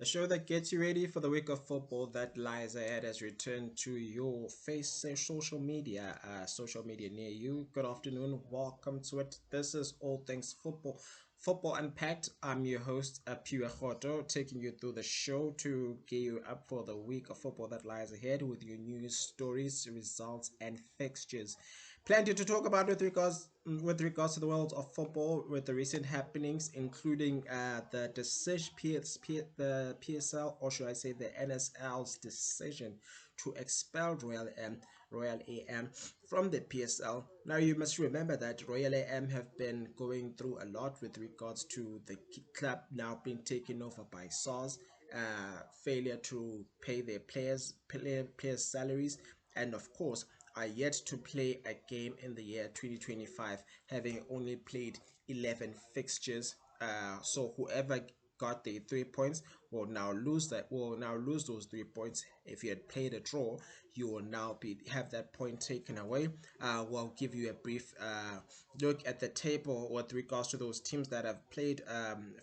The show that gets you ready for the week of football that lies ahead has returned to your social media near you. Good afternoon, welcome to it. This is All Things Football, Football Unpacked. I'm your host, Apiwe Roto, taking you through the show to gear you up for the week of football that lies ahead with your news, stories, results, and fixtures. Plenty to talk about with regards to the world of football, with the recent happenings, including the decision, the PSL, or should I say the NSL's decision to expel Royal AM from the PSL. Now you must remember that Royal AM have been going through a lot with regards to the club now being taken over by SARS, failure to pay their players salaries, and of course are yet to play a game in the year 2025, having only played 11 fixtures. So whoever got the 3 points will now lose those 3 points. If you had played a draw, you will now be have that point taken away. We'll give you a brief look at the table with regards to those teams that have played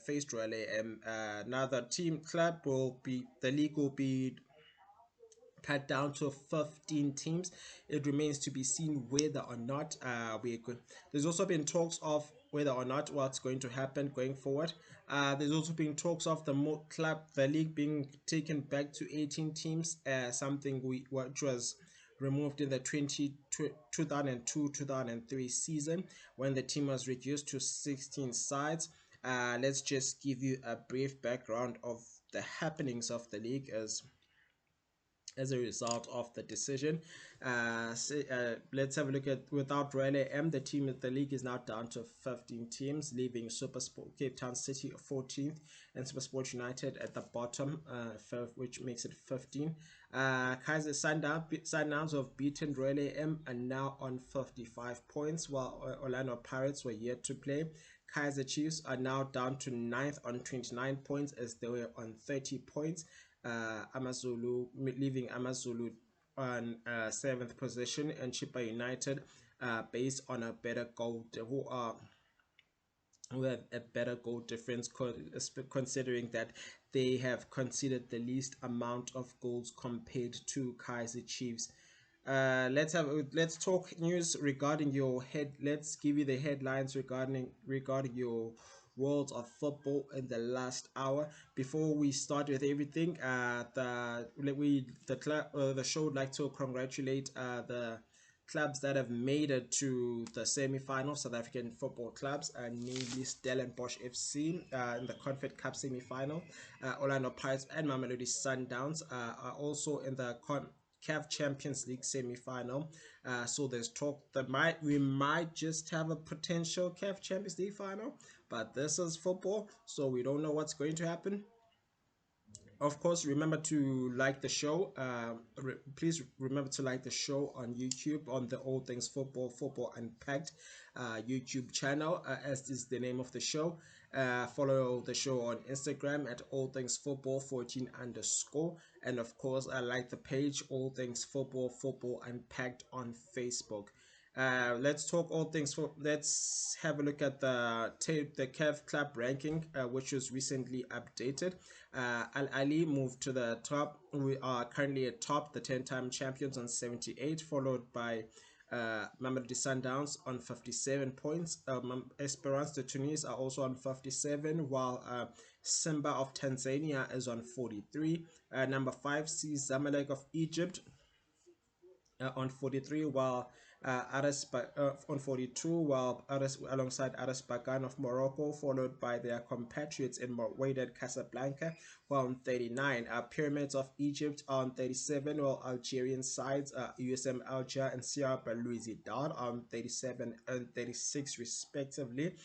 faced Royal AM. Now the team club will be the league will be cut down to 15 teams. It remains to be seen whether or not we're good. There's also been talks of whether or not what's going to happen going forward. There's also been talks of the league being taken back to 18 teams, something which was removed in the 2002-2003 season when the team was reduced to 16 sides. Let's just give you a brief background of the happenings of the league as a result of the decision. Let's have a look at without Royal AM, the league is now down to 15 teams, leaving SuperSport Cape Town City 14th and SuperSport United at the bottom, which makes it 15. Kaiser Sundowns have beaten Royal AM and now on 55 points, while Orlando Pirates were yet to play. Kaiser Chiefs are now down to 9th on 29 points as they were on 30 points. Amazulu leaving Amazulu on 7th position, and Chippa United, based on a better goal, who have a better goal difference, considering that they have conceded the least amount of goals compared to Kaiser Chiefs. Let's talk news regarding your head. Let's give you the headlines regarding your world of football in the last hour. Before we start with everything, the show would like to congratulate the clubs that have made it to the semi-final, South African football clubs, namely Stellenbosch FC in the Confed Cup semi-final. Orlando Pirates and Mamelodi Sundowns are also in the CAF Champions League semi-final. So there's talk that we might just have a potential CAF Champions League final, but this is football, so we don't know what's going to happen. Of course, remember to like the show. Please remember to like the show on YouTube on the All Things Football Unpacked YouTube channel, as is the name of the show. Follow the show on Instagram at All Things Football 14 underscore, and of course, I like the page All Things Football Unpacked on Facebook. Let's talk all things. Let's have a look at the CAF Club ranking, which was recently updated. Al Ali moved to the top. We are currently at top, the 10-time champions on 78, followed by Mamelodi Sundowns on 57 points. Esperance de Tunis are also on 57, while Simba of Tanzania is on 43. Number 5 sees Zamalek of Egypt on 43, while on 42, while alongside Aras Bagan of Morocco, followed by their compatriots in Wydad Casablanca, while on 39, Pyramids of Egypt on 37, while Algerian sides, USM Alger and Sierra Belouizdad on 37 and 36 respectively.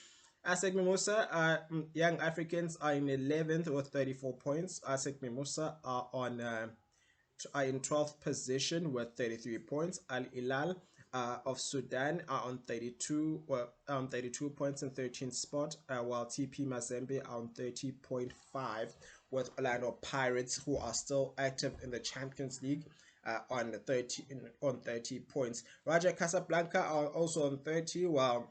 ASEC Mimosa, Young Africans are in 11th with 34 points. ASEC Mimosa are in 12th position with 33 points. Al Hilal of Sudan are on 32 points and 13th spot, while TP Mazembe are on 30.5, with Orlando Pirates, who are still active in the Champions League, on 30 points. Raja Casablanca are also on 30, while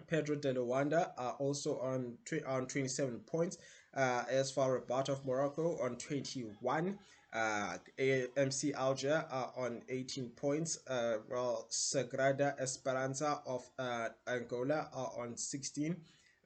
Pedro de Luanda are also on 27 points. As for Rabat of Morocco on 21. MC Alger are on 18 points, while Sagrada Esperanza of Angola are on 16.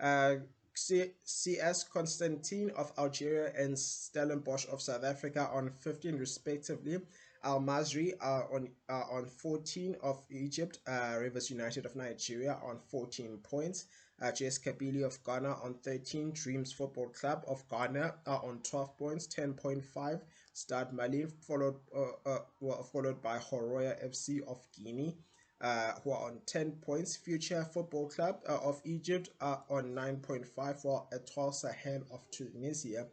Uh, CS Constantine of Algeria and Stellenbosch of South Africa on 15 respectively. Al Masri are on 14 of Egypt. Rivers United of Nigeria on 14 points. JS Kabili of Ghana on 13. Dreams Football Club of Ghana are on 12 points, 10.5. Stade Malien followed by Horoya FC of Guinea, who are on 10 points. Future Football Club of Egypt are on 9.5, while Etoile Sahel of Tunisia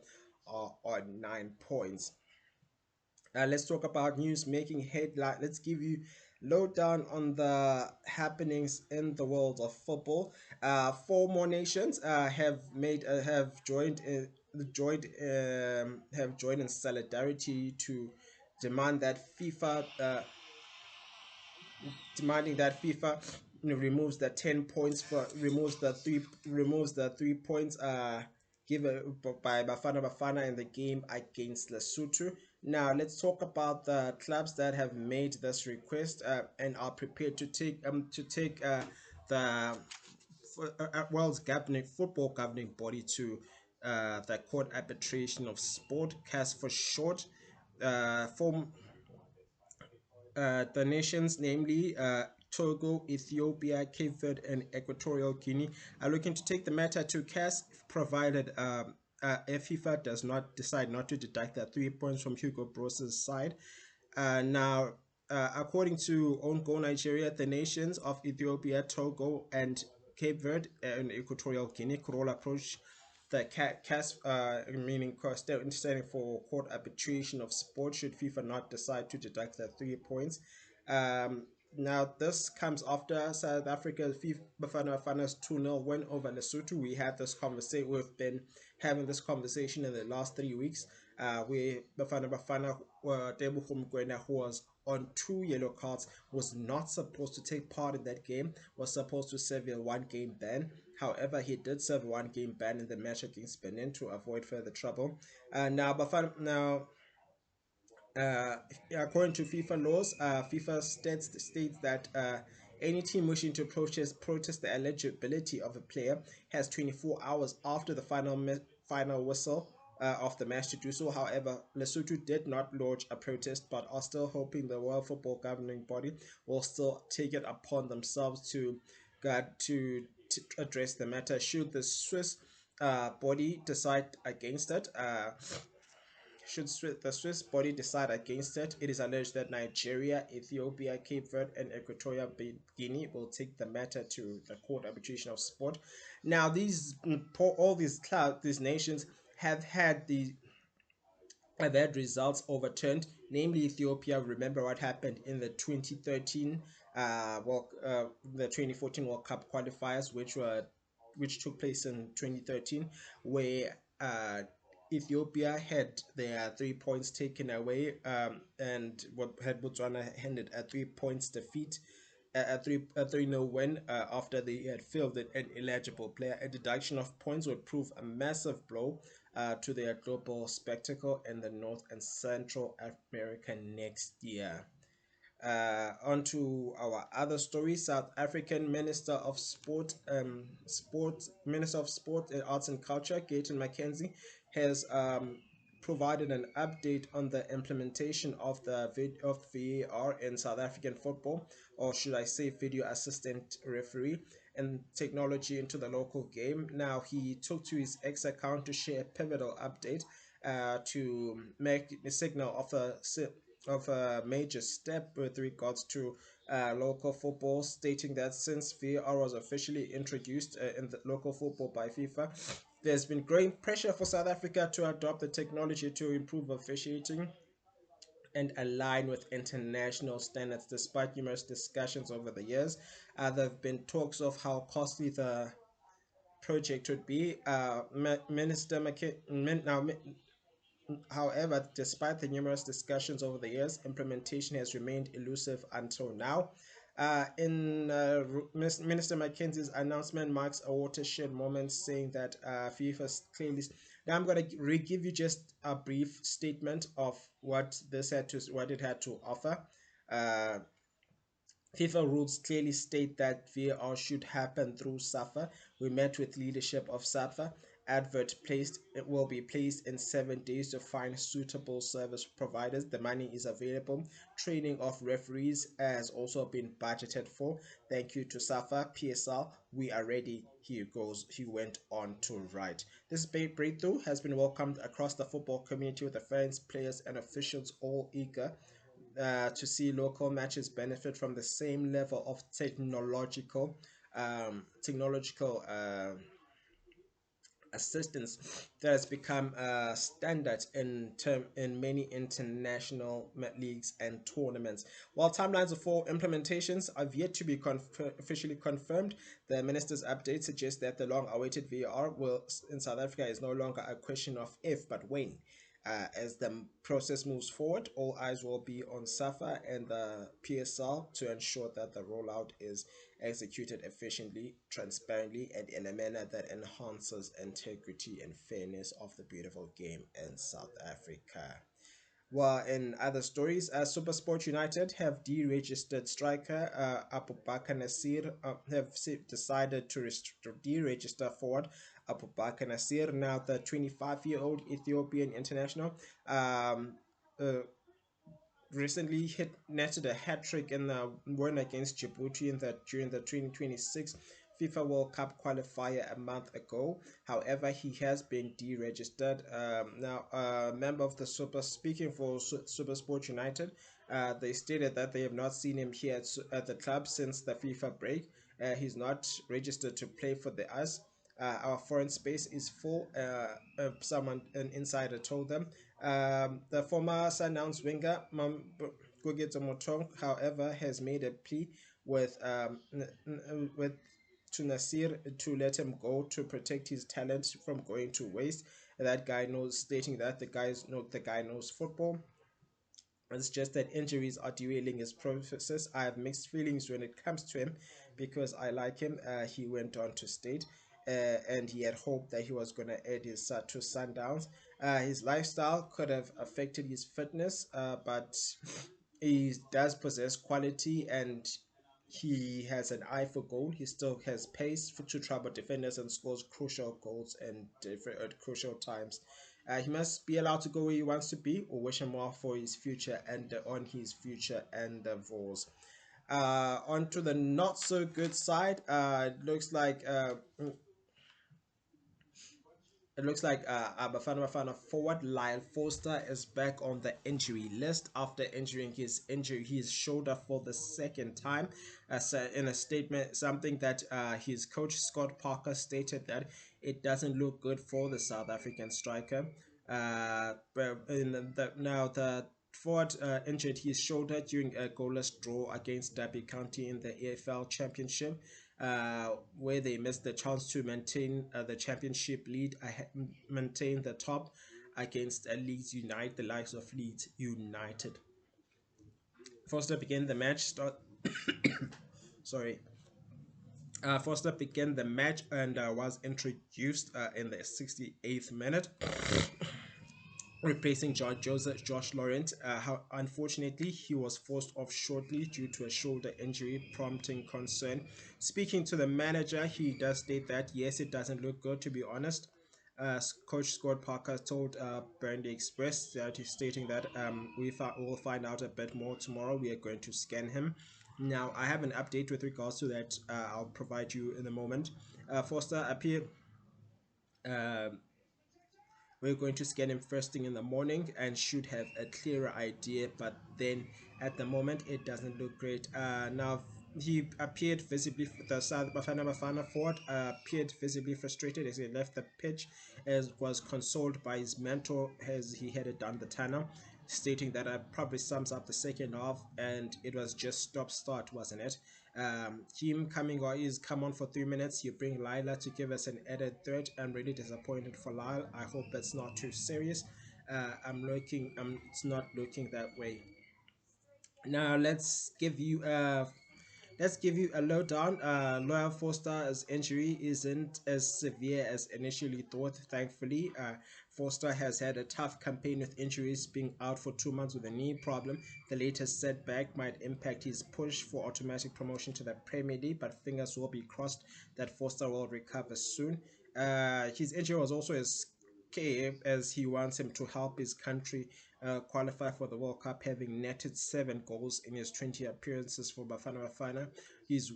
are on 9 points. Let's talk about news making headline. Let's give you lowdown on the happenings in the world of football. Four more nations have joined in solidarity to demand that FIFA demanding that FIFA removes the 10 points for removes the 3 points given by Bafana in the game against Lesotho. Now let's talk about the clubs that have made this request and are prepared to take the world's governing football governing body to the Court Arbitration of Sport, CAS for short. For The nations, namely Togo, Ethiopia, Cape Verde, and Equatorial Guinea, are looking to take the matter to CAS, provided FIFA does not decide not to deduct the 3 points from Hugo Bross's side. Now, according to Own Goal Nigeria, the nations of Ethiopia, Togo, and Cape Verde and Equatorial Guinea could all approach the CAS, meaning standing for Court Arbitration of Sport, should FIFA not decide to deduct the 3 points. Now, this comes after South Africa's FIFA Bafana's 2-0 win over Lesotho. We had this conversation. We've been having this conversation in the last 3 weeks. Where Bafana Tebogo Mokoena, who was on 2 yellow cards, was not supposed to take part in that game. Was supposed to serve a 1 game ban. However, he did serve a 1 game ban in the match against Benin to avoid further trouble. Now, uh, according to FIFA laws, FIFA states that any team wishing to protest the eligibility of a player has 24 hours after the final whistle of the match to do so. However, Lesotho did not lodge a protest, but are still hoping the World Football Governing Body will still take it upon themselves to address the matter. Should the Swiss body decide against it, should the Swiss body decide against it, it is alleged that Nigeria, Ethiopia, Cape Verde, and Equatorial Guinea will take the matter to the Court Arbitration of Sport. Now, all these nations have had results overturned. Namely, Ethiopia. Remember what happened in the 2013 the 2014 World Cup qualifiers, which took place in 2013, where Ethiopia had their 3 points taken away, and what had Botswana handed a 3 points defeat, a 3-0 win after they had fielded an illegible player. A deduction of points would prove a massive blow to their global spectacle in the North and Central America next year. On to our other story. South African Minister of Sport and Arts and Culture, Gayton McKenzie, has provided an update on the implementation of of VAR in South African football, or should I say video assistant referee, and technology into the local game. Now, he took to his X account to share a pivotal update to make a signal of a major step with regards to local football, stating that since VAR was officially introduced in the local football by FIFA, there's been growing pressure for South Africa to adopt the technology to improve officiating and align with international standards. Despite numerous discussions over the years, there have been talks of how costly the project would be. Minister However, despite the numerous discussions over the years, implementation has remained elusive until now. Minister Mackenzie's announcement marks a watershed moment, saying that FIFA clearly. Now I'm going to give you just a brief statement of what it had to offer. Uh, FIFA rules clearly state that VAR should happen through SAFA. We met with leadership of SAFA. Advert placed it will be placed in 7 days to find suitable service providers. The money is available. Training of referees has also been budgeted for. Thank you to SAFA, PSL. We are ready. Here goes. He went on to write. This breakthrough has been welcomed across the football community with the fans, players, and officials all eager to see local matches benefit from the same level of technological assistance that has become standard in many international leagues and tournaments. While timelines for implementations have yet to be officially confirmed, the minister's update suggests that the long-awaited VAR will in South Africa is no longer a question of if but when. As the process moves forward, all eyes will be on SAFA and the PSL to ensure that the rollout is executed efficiently, transparently, and in a manner that enhances integrity and fairness of the beautiful game in South Africa. Well, in other stories, SuperSport United have deregistered striker Abubakar Nasir, decided to deregister forward Abubakar Nasir. Now, the 25-year-old Ethiopian international um, uh, recently netted a hat trick in the win against Djibouti during the 2026 FIFA World Cup qualifier a month ago. However, he has been deregistered. Now, a member of the speaking for Super Sport United, they stated that they have not seen him here at the club since the FIFA break. He's not registered to play for the US. Our foreign space is full. An insider told them. The former Sundowns winger Gugeto Motong, however, has made a plea with with to Nasir to let him go to protect his talent from going to waste. That guy knows, stating that the guy knows football. It's just that injuries are derailing his process. I have mixed feelings when it comes to him because I like him. He went on to state, and he had hoped that he was going to add his to Sundowns. His lifestyle could have affected his fitness, but he does possess quality and he has an eye for goal. He still has pace to trouble defenders and scores crucial goals and different at crucial times. He must be allowed to go where he wants to be, or wish him well for his future and on his future endeavors. On to the not so good side. It looks like Bafana forward Lyle Foster is back on the injury list after injuring his shoulder for the second time. In a statement, something that his coach Scott Parker stated that it doesn't look good for the South African striker. Now the forward injured his shoulder during a goalless draw against Derby County in the AFL Championship, where they missed the chance to maintain the championship lead, maintain the top against Leeds United, the likes of Leeds United. Foster began the match. Sorry. Foster began the match and was introduced in the 68th minute, replacing Josh Laurent. Unfortunately, he was forced off shortly due to a shoulder injury, prompting concern. Speaking to the manager, he does state that yes, it doesn't look good, to be honest. Coach Scott Parker told Burnley Express that he's stating that we'll find out a bit more tomorrow. We are going to scan him. Now, I have an update with regards to that. I'll provide you in a moment. Foster appeared. We're going to scan him first thing in the morning and should have a clearer idea, but then at the moment it doesn't look great. Now he appeared visibly, the South Bafana forward appeared visibly frustrated as he left the pitch, as was consoled by his mentor as he headed down the tunnel, stating that probably sums up the second half and it was just stop start, wasn't it? Him coming or is come on for 3 minutes. You bring Lila to give us an added threat. I'm really disappointed for Lyle. I hope it's not too serious. It's not looking that way. Now let's give you Let's give you a lowdown. Loyal Foster's injury isn't as severe as initially thought, thankfully. Foster has had a tough campaign with injuries, being out for 2 months with a knee problem. The latest setback might impact his push for automatic promotion to the Premier League, but fingers will be crossed that Foster will recover soon. His injury was also as as he wants him to help his country qualify for the World Cup, having netted 7 goals in his 20 appearances for Bafana Bafana.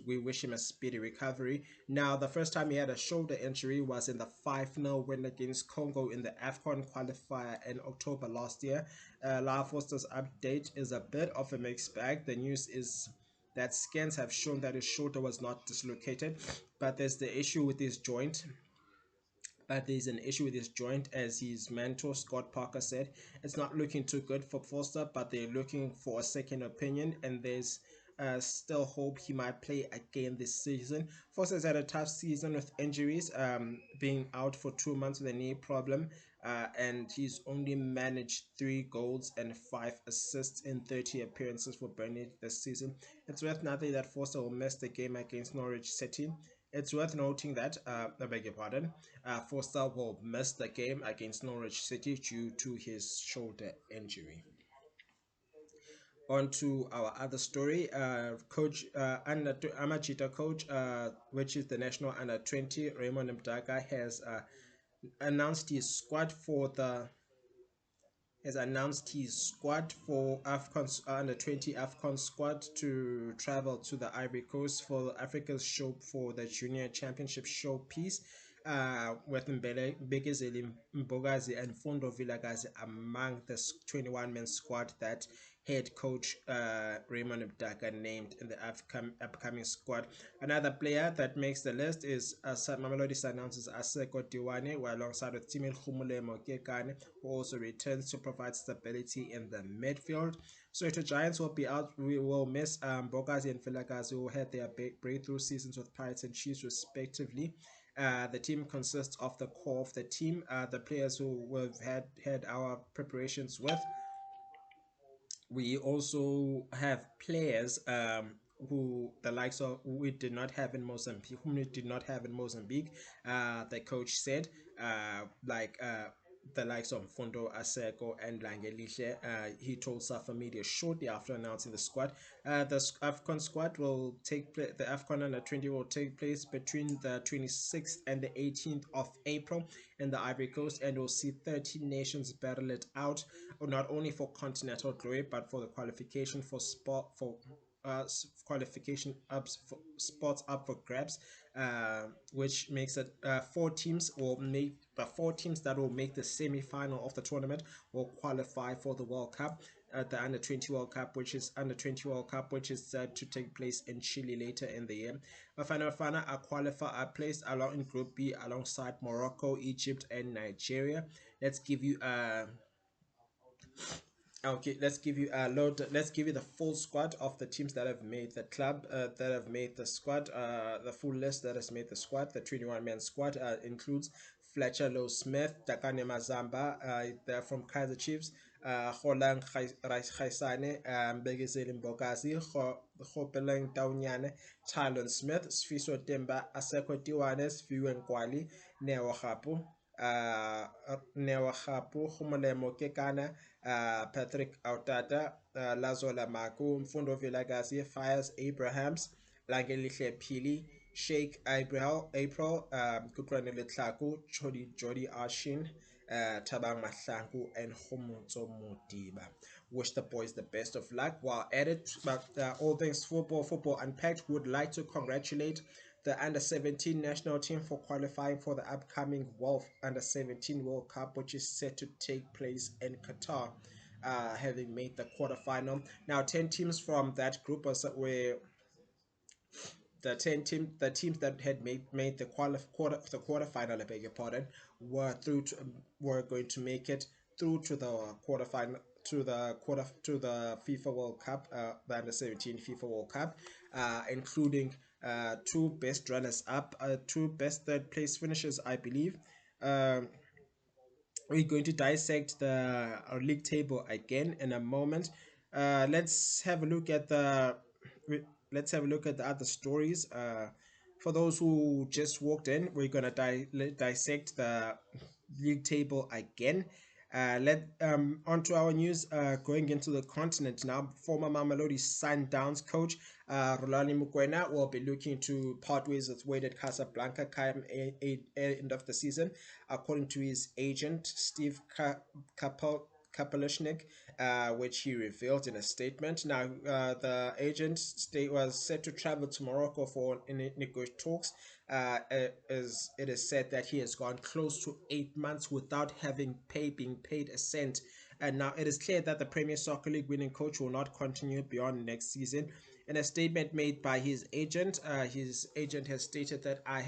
We wish him a speedy recovery. Now, the first time he had a shoulder injury was in the 5-0 win against Congo in the AFCON qualifier in October last year. La Foster's update is a bit of a mixed bag. The news is that scans have shown that his shoulder was not dislocated, but there's the issue with his joint but there's an issue with his joint, as his mentor Scott Parker said. It's not looking too good for Foster, but they're looking for a second opinion, and there's still hope he might play again this season. Foster's had a tough season with injuries, being out for 2 months with a knee problem, and he's only managed 3 goals and 5 assists in 30 appearances for Burnley this season. It's worth noting that Foster will miss the game against Norwich City. It's worth noting that, I beg your pardon, Foster will miss the game against Norwich City due to his shoulder injury. On to our other story, coach Amachita coach, which is the national under 20, Raymond Mdaka, announced his squad for the has announced his squad for AFCON under 20 AFCON squad to travel to the Ivory Coast for Africa's show for the Junior Championship showpiece. With Mbele Bigizeli Mbogazi and Fundo Vilagazi among the 21-man squad that head coach Raymond Mdaka named in the upcoming squad. Another player that makes the list is Mamelodi Sundowns' Aseko Diwane, while alongside with Timil Khumulemo Kekane, who also returns to provide stability in the midfield. So the Giants will be out. We will miss Bogazi and Filagazi, who had their breakthrough seasons with Pirates and Chiefs respectively. The team consists of the core of the team, the players who we've had our preparations with. We also have players who the likes of we did not have in Mozambique, whom we did not have in Mozambique. The coach said, the likes of Fundo Aseko and Langelishe. He told Safa Media shortly after announcing the squad. The AFCON squad will take place. The AFCON under 20 will take place between the 26th and the 18th of April in the Ivory Coast, and will see 13 nations battle it out, not only for continental glory but for the qualification for sport for qualification up for spots up for grabs, which makes it 4 teams will make the 4 teams that will make the semi-final of the tournament will qualify for the World Cup, the under 20 World Cup, which is set to take place in Chile later in the year. Bafana are placed along in Group B alongside Morocco, Egypt, and Nigeria. Let's give you a Okay, let's give you a load. Let's give you the full squad of the teams that have made the club, that have made the squad. The full list that has made the squad. The 21-man squad includes Fletcher Low Smith, Takane Mazamba, they're from Kaiser Chiefs. Holang Khaisane, Begizeli Mbogazi, Hopeleng Taunyane, Tylon Smith, Sfiso Temba, Aseko Tiwane, Sfiwen Kwali, Neo Hapu, Humolemo Kekana, Patrick Autata, Lazola Maku, Mfundo Vilagasi, Fires Abrahams, Langelihle Pili, Sheikh April, Kukranele Tlaku, Chodi Jody Ashin, Tabang Mahlangu, and Homunzo Modiba. Wish the boys the best of luck. While at it, but all things football unpacked, would like to congratulate the under 17 national team for qualifying for the upcoming under 17 World Cup, which is set to take place in Qatar, having made the quarterfinal. Now, 10 teams from that group were the teams that had made the quarterfinal, I beg your pardon, were going to make it through to the quarterfinal, to the FIFA World Cup, the under 17 FIFA World Cup, including 2 best runners up, 2 best third place finishers, I believe. We're going to dissect the league table again in a moment. Let's have a look at the let's have a look at the other stories. For those who just walked in, we're gonna dissect the league table again. Let Onto our news. Going into the continent now, former Mamelodi Sundowns coach Rolani Mukwena will be looking to part ways with Wydad Casablanca come end of the season, according to his agent Steve Kapelishnik, which he revealed in a statement. Now, the agent was set to travel to Morocco for negotiation talks. As it is said that he has gone close to 8 months without being paid a cent. And now it is clear that the Premier Soccer League winning coach will not continue beyond next season. In a statement made by his agent has stated that I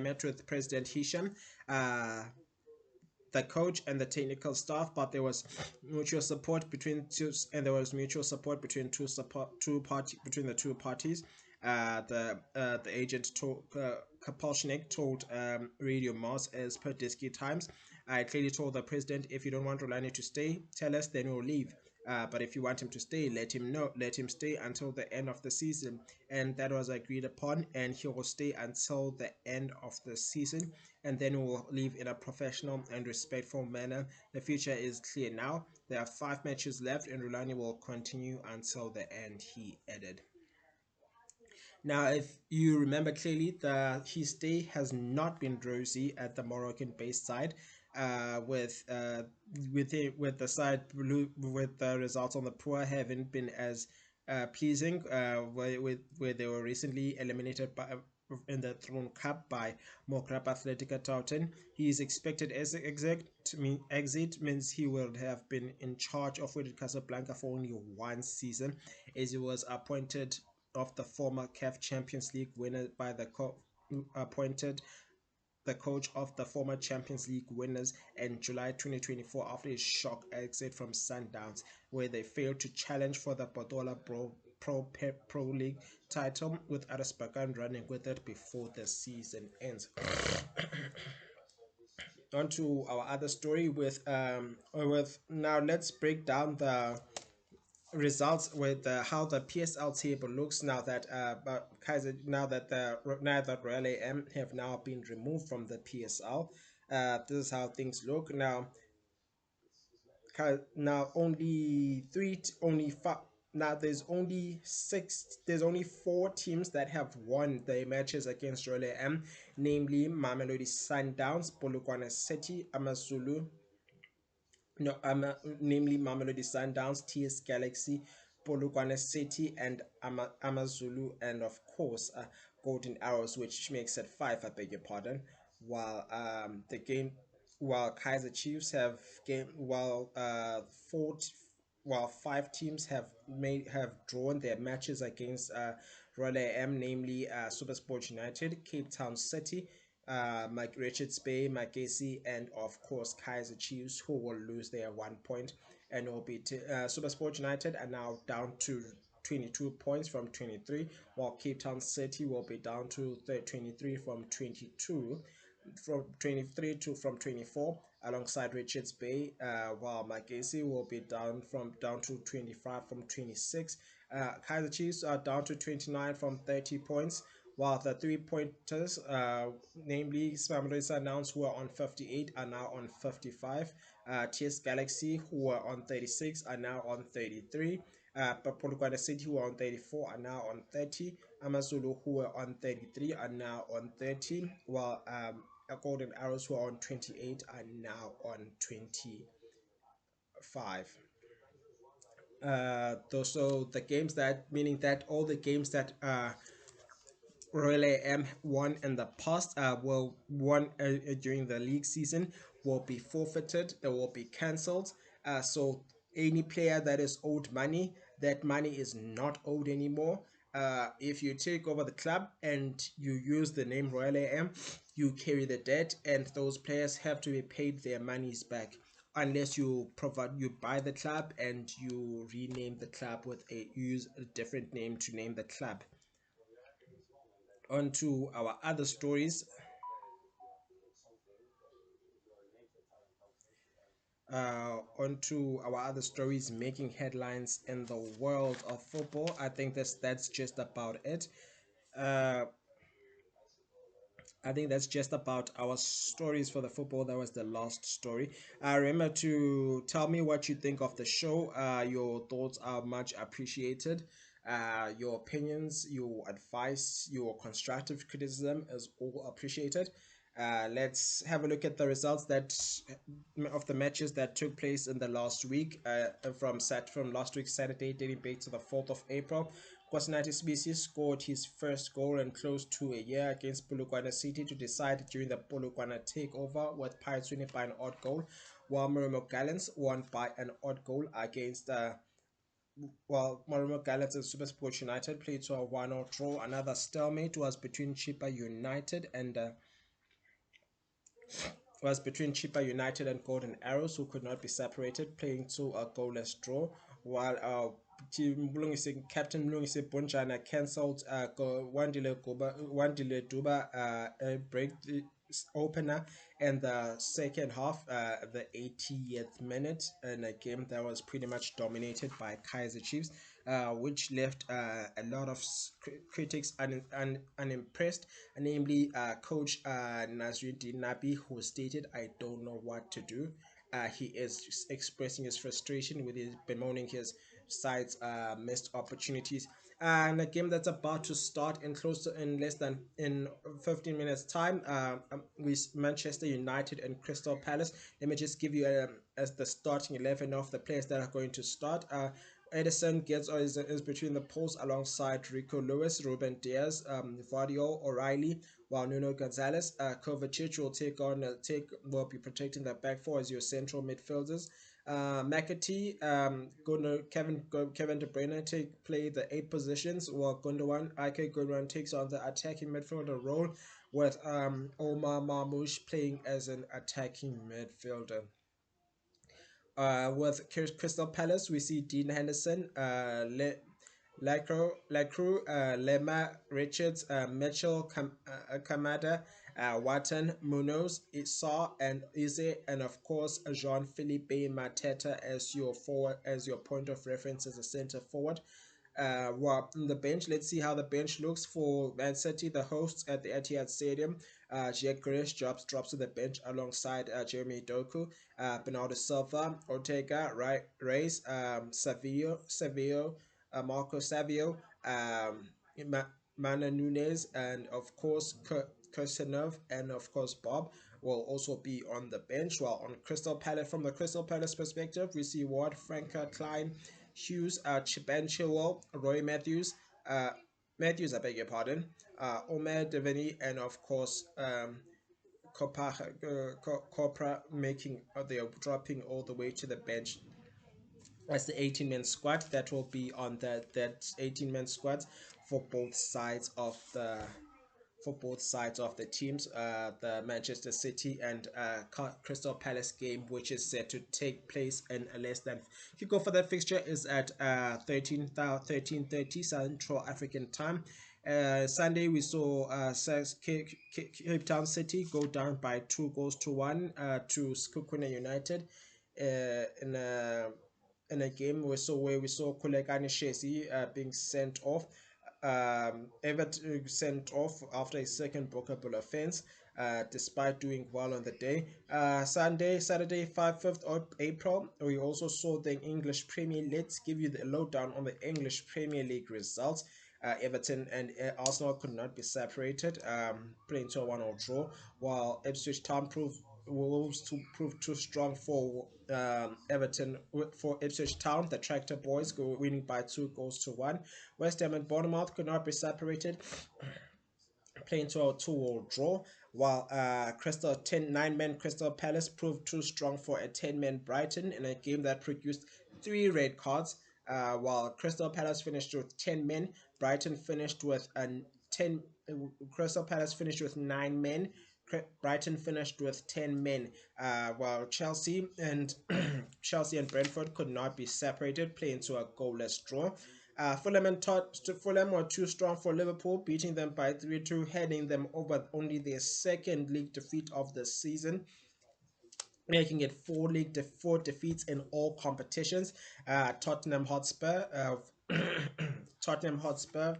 met with President Hisham, the coach and the technical staff, but there was mutual support between two party between the two parties. The agent told Kapolshnik told Radio Mars as per Disky Times. I clearly told the president, if you don't want Rolani to stay, tell us, then we'll leave. But if you want him to stay, let him know. Let him stay until the end of the season, and that was agreed upon. And he will stay until the end of the season, and then we will leave in a professional and respectful manner. The future is clear now. There are 5 matches left, and Rolani will continue until the end. He added. Now, if you remember clearly, his stay has not been rosy at the Moroccan-based side, with the side with the results on the poor haven't been as pleasing. Where they were recently eliminated in the Throne Cup by Mokrap Athletica Tautan. His expected exit means he will have been in charge of Wydad Casablanca for only 1 season, as he was appointed of the former CAF Champions League winner by appointed the coach of the former Champions League winners in July 2024 after his shock exit from Sundowns, where they failed to challenge for the Botola Pro League title, with Arisbakan running with it before the season ends. On to our other story with now let's break down the results with how the PSL table looks now that Kaiser now that Royal AM have now been removed from the PSL. This is how things look now. Now only only five. Now there's only 4 teams that have won their matches against Royal AM, namely Mamelodi Sundowns, Polokwane City, Amazulu, no, namely Mamelodi Sundowns, TS Galaxy, Polokwane City, and Amazulu, and of course Golden Arrows, which makes it 5. I beg your pardon. While the game, while Kaiser Chiefs have game, while 5 teams have drawn their matches against Royal AM, namely Supersport United, Cape Town City, Mike Richards Bay, Magesi, and of course Kaiser Chiefs, who will lose their 1 point, and will be Supersport United are now down to 22 points from 23, while Cape Town City will be down to 23 from 22, from 24, alongside Richards Bay, while Magesi will be down to 25 from 26. Kaiser Chiefs are down to 29 from 30 points, while the 3 pointers, namely Mamelodi Sundowns, who are on 58, are now on 55. TS Galaxy, who are on 36, are now on 33. But Polokwane City, who are on 34, are now on 30. Amazulu, who are on 33, are now on 30. While Golden Arrows, who are on 28, are now on 25. So the games that, meaning that all the games that Royal AM won in the past will won during the league season will be forfeited. They will be cancelled. So any player that is owed money, that money is not owed anymore. If you take over the club and you use the name Royal AM, you carry the debt, and those players have to be paid their monies back, unless you buy the club and you rename the club use a different name to name the club. On to our other stories. onto our other stories making headlines in the world of football. I think that's just about it. Uh, I think that's just about our stories for the football. That was the last story. Remember to tell me what you think of the show. Your thoughts are much appreciated. Your opinions, your advice, your constructive criticism is all appreciated. Let's have a look at the results that of the matches that took place in the last week. From last week Saturday, dating back to the 4th of April. Kwasinathi CBC scored his first goal in close to a year against Polokwane City to decide during the Polokwane takeover, with Pirates winning by an odd goal, while Marimo Gallants won by an odd goal against Marimo Gallants and Supersport United played to a 1-0 draw. Another stalemate was between Chipa United and Golden Arrows, who could not be separated, playing to a goalless draw, while Captain Mlungisi Bunjana cancelled Wandile Duba a break opener in the second half, the 80th minute, in a game that was pretty much dominated by Kaiser Chiefs, which left a lot of critics unimpressed, namely coach Nasruddin Nabi, who stated, "I don't know what to do." He is expressing his frustration with his bemoaning his side's missed opportunities. And a game that's about to start in less than in 15 minutes time, with Manchester United and Crystal Palace. Let me just give you as the starting 11 of the players that are going to start. Edison gets is between the posts alongside Rico Lewis, Ruben Diaz, Vadio O'Reilly, while Nuno Gonzalez, Kovacic will be protecting the back four as your central midfielders. McAtee, Kevin De Bruyne play the eight positions, while Ike Gundogan takes on the attacking midfielder role, with Omar Marmoush playing as an attacking midfielder. With Crystal Palace, we see Dean Henderson, Lacroix, Lema, Richards, Mitchell, Kamada, Watan, Munoz, Isa, and Ize, and of course Jean-Philippe Mateta as your point of reference as a centre forward. Well, on the bench, let's see how the bench looks for Man City, the hosts at the Etihad Stadium. Jack Grealish drops to the bench alongside Jeremy Doku, Bernardo Silva, Ortega, Reis, Savio, Marco Savio, Mana Nunes, and of course Kursanov, and of course Bob will also be on the bench. While on Crystal Palace, from the Crystal Palace perspective, we see Ward, Franca, Klein, Hughes, Ben Chilwell, Roy Matthews, I beg your pardon, Omer Deveni, and of course Copra making they are dropping all the way to the bench as the 18-man squad that will be on that 18-man squad for both sides of the teams, the Manchester City and Crystal Palace game, which is set to take place in less than. If you go for that fixture, is at 13:30 Central African time. Sunday we saw Cape Town City go down by 2 goals to 1 to Skukuna United in a game where we saw Kulekani Shesi being sent off. Everett sent off after a second bookable offense, despite doing well on the day. Saturday, 5th of April, we also saw the English Premier League. Let's give you the lowdown on the English Premier League results. Everton and Arsenal could not be separated, playing to a 1-0 draw, while Ipswich Town Wolves to prove too strong for Everton. For Ipswich Town, the Tractor Boys go winning by 2 goals to 1. West Ham and Bournemouth could not be separated, playing to a 2-2 draw, while 9-man Crystal Palace proved too strong for a 10-man Brighton in a game that produced 3 red cards. While Crystal Palace finished with 10 men, Brighton finished with 10. Crystal Palace finished with 9 men. Brighton finished with 10 men, while Chelsea and Brentford could not be separated, playing to a goalless draw. Fulham were too strong for Liverpool, beating them by 3-2, heading them over only their second league defeat of the season. making it four defeats in all competitions. Tottenham Hotspur, Tottenham Hotspur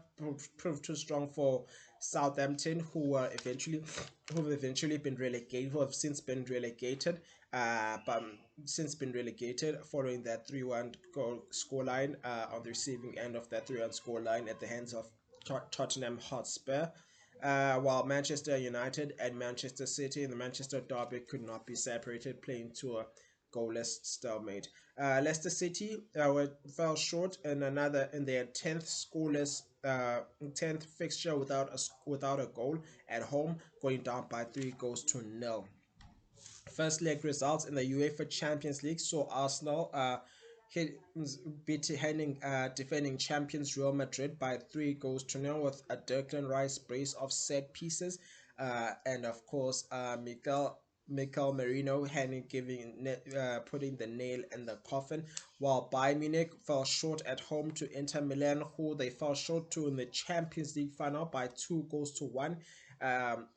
proved too strong for Southampton, who have eventually been relegated, who have since been relegated. But since been relegated following that 3-1 goal scoreline, on the receiving end of that 3-1 scoreline at the hands of Tottenham Hotspur. While Manchester United and Manchester City in the Manchester derby could not be separated, playing to a goalless stalemate. Leicester City fell short in their 10th fixture without a goal at home, going down by 3 goals to nil. First leg results in the UEFA Champions League saw Arsenal hit, defending champions Real Madrid by 3 goals to nil with a Declan Rice brace of set pieces, and of course Mikel Merino putting the nail in the coffin, while Bayern Munich fell short at home to Inter Milan, who they fell short to in the Champions League final by 2 goals to 1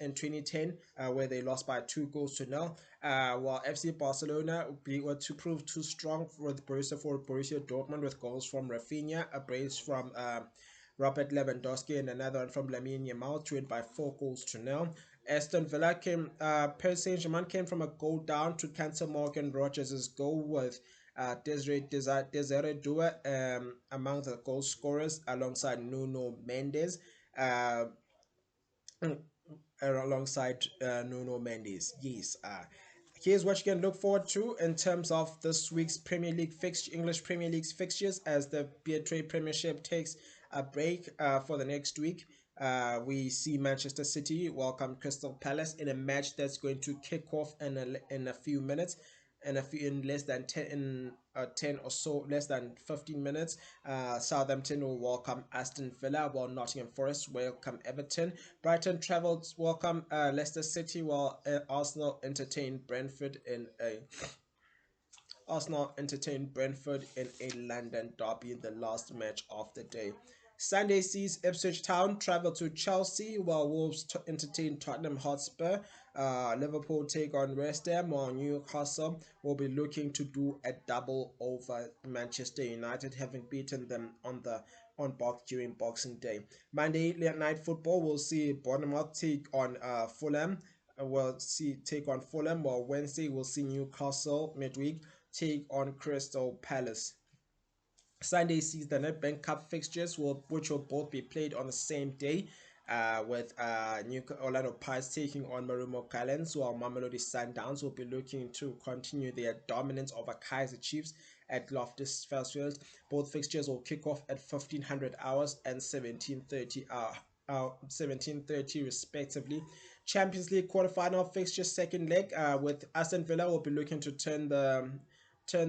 in 2010, where they lost by 2 goals to nil. While FC Barcelona were to prove too strong for Borussia Dortmund with goals from Rafinha, a brace from Robert Lewandowski, and another one from Lamine Yamal to win by 4 goals to nil. Aston Villa Paris Saint-Germain came from a goal down to cancel Morgan Rogers' goal with Desiree Dua among the goal scorers alongside Nuno Mendes. Uh, Nuno Mendes. Yes. Here's what you can look forward to in terms of this week's English Premier League's fixtures as the Beatrice Premiership takes a break for the next week. We see Manchester City welcome Crystal Palace in a match that's going to kick off in a few minutes, in less than 10 or so, less than 15 minutes. Southampton will welcome Aston Villa, while Nottingham Forest welcome Everton. Brighton travels welcome Leicester City, while Arsenal entertained Brentford in a London derby in the last match of the day. Sunday sees Ipswich Town travel to Chelsea, while Wolves entertain Tottenham Hotspur. Liverpool take on West Ham, while Newcastle will be looking to do a double over Manchester United, having beaten them during Boxing Day. Monday night football will see Bournemouth take on Fulham. While Wednesday we'll see Newcastle midweek take on Crystal Palace. Sunday sees the Nedbank Cup fixtures, which will both be played on the same day, with Orlando Pirates taking on Marumo Gallants, while Mamelodi Sundowns will be looking to continue their dominance over Kaizer Chiefs at Loftus Versfeld. Both fixtures will kick off at 1500 hours and 17:30 respectively. Champions League quarterfinal fixture second leg, with Aston Villa will be looking to turn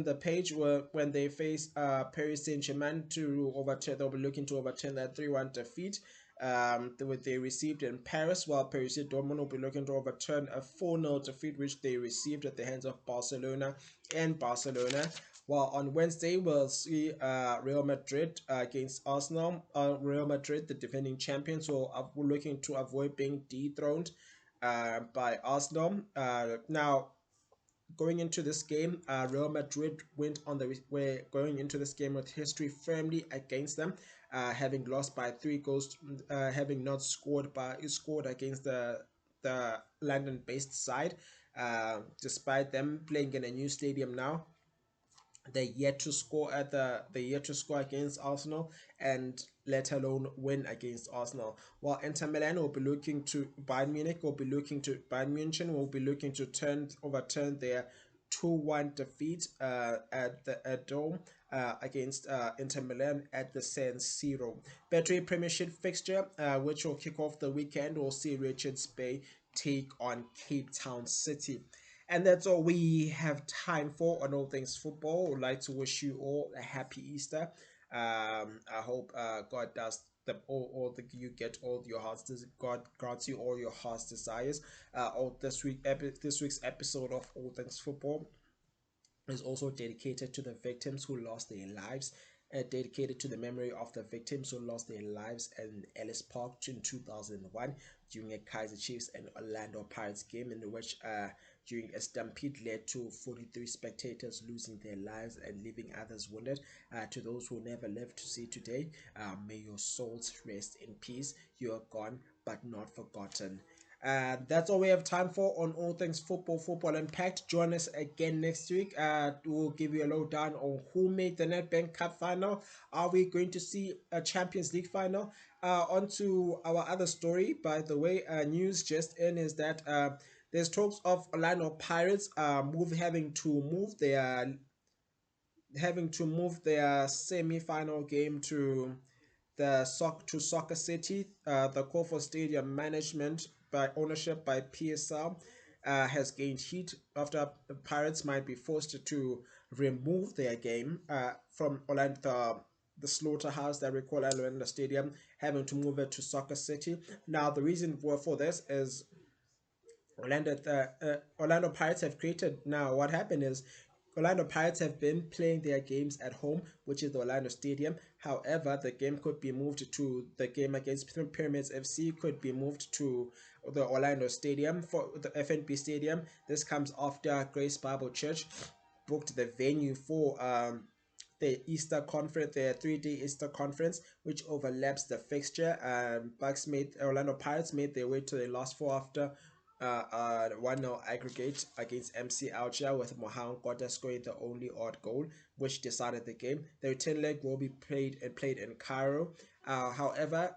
the page when they face Paris Saint-Germain they'll be looking to overturn that 3-1 defeat they received in Paris, while Paris Dortmund will be looking to overturn a 4-0 defeat which they received at the hands of Barcelona. While on Wednesday we'll see Real Madrid against Arsenal. Real Madrid, the defending champions, will looking to avoid being dethroned by Arsenal. Now, going into this game, Real Madrid were going into this game with history firmly against them, having lost by 3 goals, having not scored against the London-based side. Despite them playing in a new stadium now, they yet to score against Arsenal, and let alone win against Arsenal. While Bayern Munich will be looking to overturn their 2-1 defeat at Dome against Inter Milan at the San Siro. Betway Premiership fixture, which will kick off the weekend, will see Richards Bay take on Cape Town City. And that's all we have time for on all things football. I'd like to wish you all a happy Easter. I hope God does you get all your God grants you all your heart's desires. This week's episode of All Things Football is also dedicated to the victims who lost their lives, dedicated to the memory of the victims who lost their lives in Ellis Park in 2001 during a Kaizer Chiefs and Orlando Pirates game, in which during a stampede led to 43 spectators losing their lives and leaving others wounded. To those who never lived to see today, may your souls rest in peace. You are gone, but not forgotten. That's all we have time for on all things football, football Unpacked. Join us again next week. We'll give you a lowdown on who made the Nedbank Cup final. Are we going to see a Champions League final? On to our other story, by the way, news just in is that there's talks of Orlando Pirates having to move their semi-final game to Soccer City. The call for stadium management by ownership by PSL has gained heat after the Pirates might be forced to remove their game from Orlando. The slaughterhouse that we call Orlando Stadium, having to move it to Soccer City. Now, the reason for this is Orlando Pirates have created. Now, what happened is Orlando Pirates have been playing their games at home, which is the Orlando Stadium. However, the game could be moved to the game against Pyramids FC could be moved to the Orlando Stadium for the FNB Stadium. This comes after Grace Bible Church booked the venue for the Easter conference, the 3-day Easter conference, which overlaps the fixture. Orlando Pirates made their way to the last four after 1-0 aggregate against MC Alger, with Mohan Kota scoring the only odd goal, which decided the game. The return leg will be played in Cairo. However,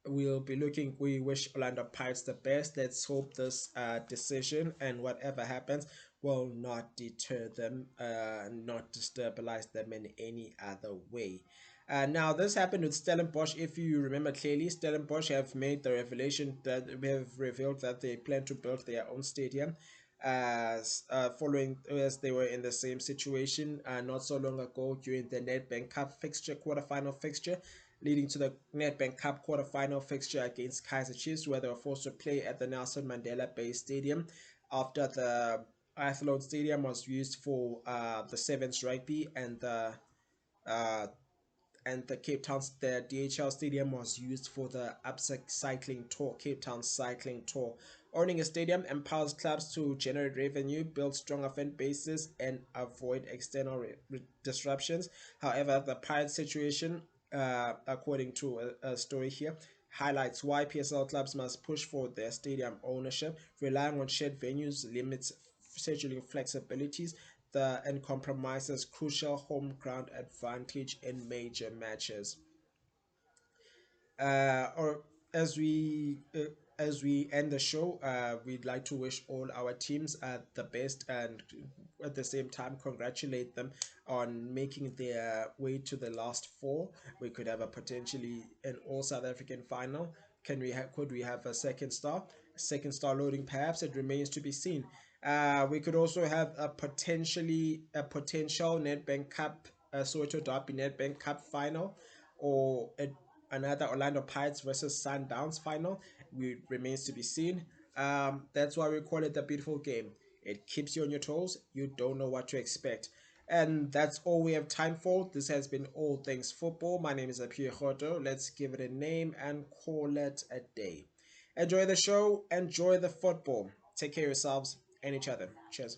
we wish Orlando Pirates the best. Let's hope this decision and whatever happens will not deter them, not destabilize them in any other way. Now, this happened with Stellenbosch. If you remember clearly, Stellenbosch have made the revelation that we have revealed that they plan to build their own stadium, as following as they were in the same situation not so long ago during the Nedbank Cup quarterfinal fixture, leading to the Nedbank Cup quarterfinal fixture against Kaiser Chiefs, where they were forced to play at the Nelson Mandela Bay Stadium after the Athlone Stadium was used for the Sevens rugby, uh, and the DHL Stadium was used for the UPSA cycling tour, Cape Town cycling tour. Owning a stadium empowers clubs to generate revenue, build stronger fan bases, and avoid external disruptions. However, the Pirate situation, according to a story here, highlights why PSL clubs must push for their stadium ownership. Relying on shared venues limits scheduling flexibilities and compromises crucial home ground advantage in major matches. Or as we end the show, we'd like to wish all our teams the best, and at the same time congratulate them on making their way to the last four. We could have a potentially an all South African final. Could we have a second star loading? Perhaps it remains to be seen. We could also have a potential Nedbank Cup, Soweto Derby Nedbank Cup final, or another Orlando Pirates versus Sundowns final. Remains to be seen. That's why we call it the beautiful game. It keeps you on your toes. You don't know what to expect. And that's all we have time for. This has been All Things Football. My name is Apiwe Roto. Let's give it a name and call it a day. Enjoy the show. Enjoy the football. Take care of yourselves and each other. Cheers.